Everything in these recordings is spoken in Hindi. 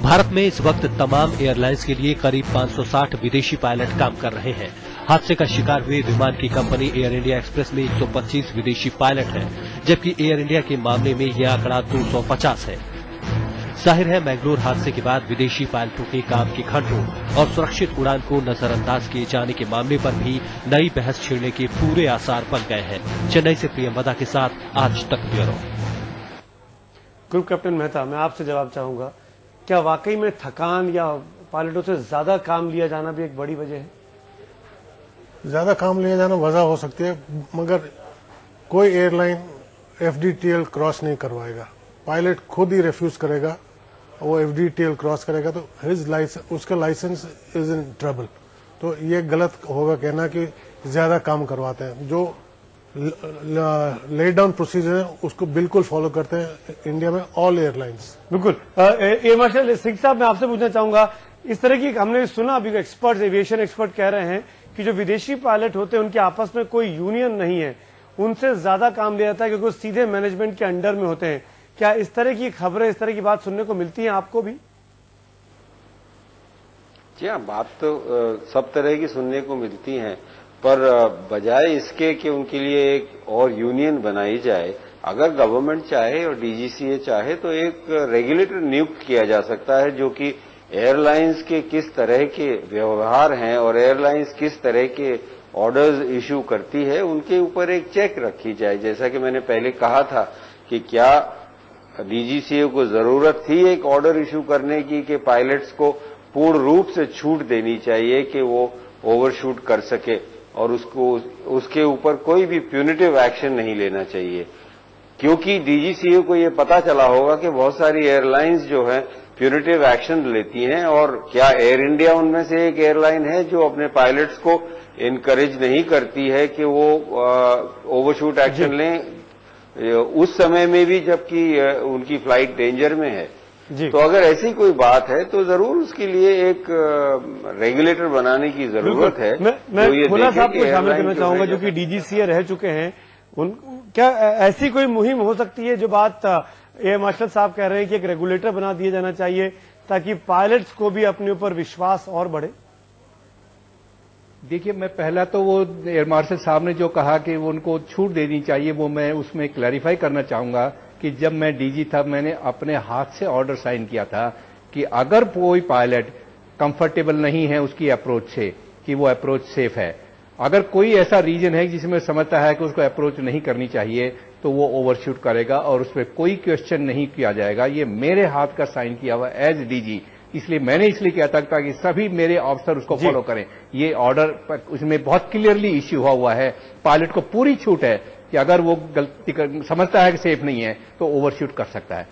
भारत में इस वक्त तमाम एयरलाइंस के लिए करीब 560 विदेशी पायलट काम कर रहे हैं। हादसे का शिकार हुए विमान की कंपनी एयर इंडिया एक्सप्रेस में 125 विदेशी पायलट हैं, जबकि एयर इंडिया के मामले में यह आंकड़ा 250 है। जाहिर है, मैंगलोर हादसे के बाद विदेशी पायलटों के काम के खंडों और सुरक्षित उड़ान को नजरअंदाज किए जाने के मामले पर भी नई बहस छिड़ने के पूरे आसार बन गए हैं। चेन्नई से प्रियंवदा के साथ आज तक ब्यूरो। ग्रुप कैप्टन मेहता, मैं आपसे जवाब चाहूंगा, क्या वाकई में थकान या पायलटों से ज्यादा काम लिया जाना भी एक बड़ी वजह है? ज्यादा काम लिया जाना वजह हो सकती है, मगर कोई एयरलाइन FDTL क्रॉस नहीं करवाएगा। पायलट खुद ही रिफ्यूज करेगा, वो FDTL क्रॉस करेगा तो उसका लाइसेंस इज इन ट्रबल। तो ये गलत होगा कहना कि ज्यादा काम करवाते हैं। जो ले डाउन प्रोसीजर है उसको बिल्कुल फॉलो करते हैं इंडिया में ऑल एयरलाइंस। बिल्कुल। एयर मार्शल सिंह साहब, मैं आपसे पूछना चाहूंगा, इस तरह की हमने सुना अभी एक्सपर्ट, एविएशन एक्सपर्ट कह रहे हैं कि जो विदेशी पायलट होते हैं उनके आपस में कोई यूनियन नहीं है, उनसे ज्यादा काम लिया जाता है क्योंकि वो सीधे मैनेजमेंट के अंडर में होते हैं। क्या इस तरह की खबरें, इस तरह की बात सुनने को मिलती है आपको भी? जी हाँ, बात तो सब तरह की सुनने को मिलती है, पर बजाय इसके कि उनके लिए एक और यूनियन बनाई जाए, अगर गवर्नमेंट चाहे और DGCA चाहे तो एक रेगुलेटर नियुक्त किया जा सकता है जो कि एयरलाइंस के किस तरह के व्यवहार हैं और एयरलाइंस किस तरह के ऑर्डर्स इशू करती है उनके ऊपर एक चेक रखी जाए। जैसा कि मैंने पहले कहा था कि क्या DGCA को जरूरत थी एक ऑर्डर इशू करने की कि पायलट्स को पूर्ण रूप से छूट देनी चाहिए कि वो ओवरशूट कर सके और उसके ऊपर कोई भी प्यूनिटिव एक्शन नहीं लेना चाहिए, क्योंकि DGCA को ये पता चला होगा कि बहुत सारी एयरलाइंस जो है प्यूनिटिव एक्शन लेती हैं। और क्या एयर इंडिया उनमें से एक एयरलाइन है जो अपने पायलट्स को इनकरेज नहीं करती है कि वो ओवरशूट एक्शन लें उस समय में भी जबकि उनकी फ्लाइट डेंजर में है? तो अगर ऐसी कोई बात है तो जरूर उसके लिए एक रेगुलेटर बनाने की जरूरत है। मैं भोला साहब को शामिल करना चाहूंगा जो कि DGCA रह चुके हैं। क्या ऐसी कोई मुहिम हो सकती है, जो बात एयर मार्शल साहब कह रहे हैं कि एक रेगुलेटर बना दिया जाना चाहिए ताकि पायलट्स को भी अपने ऊपर विश्वास और बढ़े? देखिए, मैं पहला तो वो एयर मार्शल साहब ने जो कहा कि वो उनको छूट देनी चाहिए, वो मैं उसमें क्लैरिफाई करना चाहूंगा कि जब मैं DG था मैंने अपने हाथ से ऑर्डर साइन किया था कि अगर कोई पायलट कंफर्टेबल नहीं है उसकी अप्रोच से, कि वो अप्रोच सेफ है, अगर कोई ऐसा रीजन है जिसमें समझता है कि उसको अप्रोच नहीं करनी चाहिए तो वो ओवरशूट करेगा और उस पर कोई क्वेश्चन नहीं किया जाएगा। ये मेरे हाथ का साइन किया हुआ एज DG, इसलिए मैंने इसलिए किया था ताकि सभी मेरे ऑफिसर उसको फॉलो करें। ये ऑर्डर उसमें बहुत क्लियरली इश्यू हुआ है। पायलट को पूरी छूट है कि अगर वो गलती समझता है कि सेफ नहीं है तो ओवरशूट कर सकता है।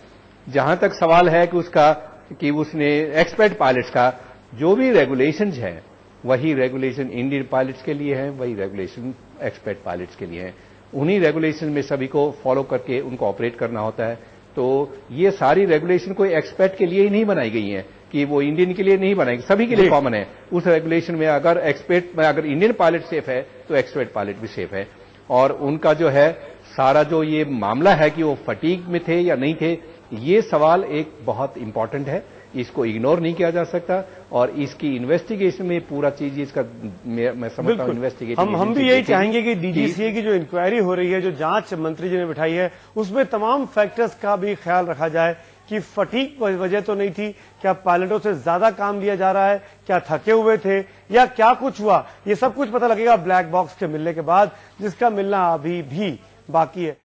जहां तक सवाल है कि उसने एक्सपर्ट पायलट्स का, जो भी रेगुलेशंस है वही रेगुलेशन इंडियन पायलट्स के लिए है, वही रेगुलेशन एक्सपर्ट पायलट्स के लिए है। उन्हीं रेगुलेशन में सभी को फॉलो करके उनको ऑपरेट करना होता है। तो ये सारी रेगुलेशन कोई एक्सपर्ट के लिए ही नहीं बनाई गई है कि वो इंडियन के लिए नहीं बनाई, सभी के लिए कॉमन है। उस रेगुलेशन में अगर इंडियन पायलट सेफ है तो एक्सपर्ट पायलट भी सेफ है। और उनका जो है सारा जो ये मामला है कि वो फटीग में थे या नहीं थे, ये सवाल एक बहुत इंपॉर्टेंट है, इसको इग्नोर नहीं किया जा सकता। और इसकी इन्वेस्टिगेशन में पूरा चीज इसका मैं समझता हूं इन्वेस्टिगेशन हम भी यही चाहेंगे कि DGCA की जो इंक्वायरी हो रही है, जो जांच मंत्री जी ने बिठाई है, उसमें तमाम फैक्टर्स का भी ख्याल रखा जाए कि फटीग वजह तो नहीं थी, क्या पायलटों से ज्यादा काम लिया जा रहा है, क्या थके हुए थे या क्या कुछ हुआ, ये सब कुछ पता लगेगा ब्लैक बॉक्स के मिलने के बाद, जिसका मिलना अभी भी बाकी है।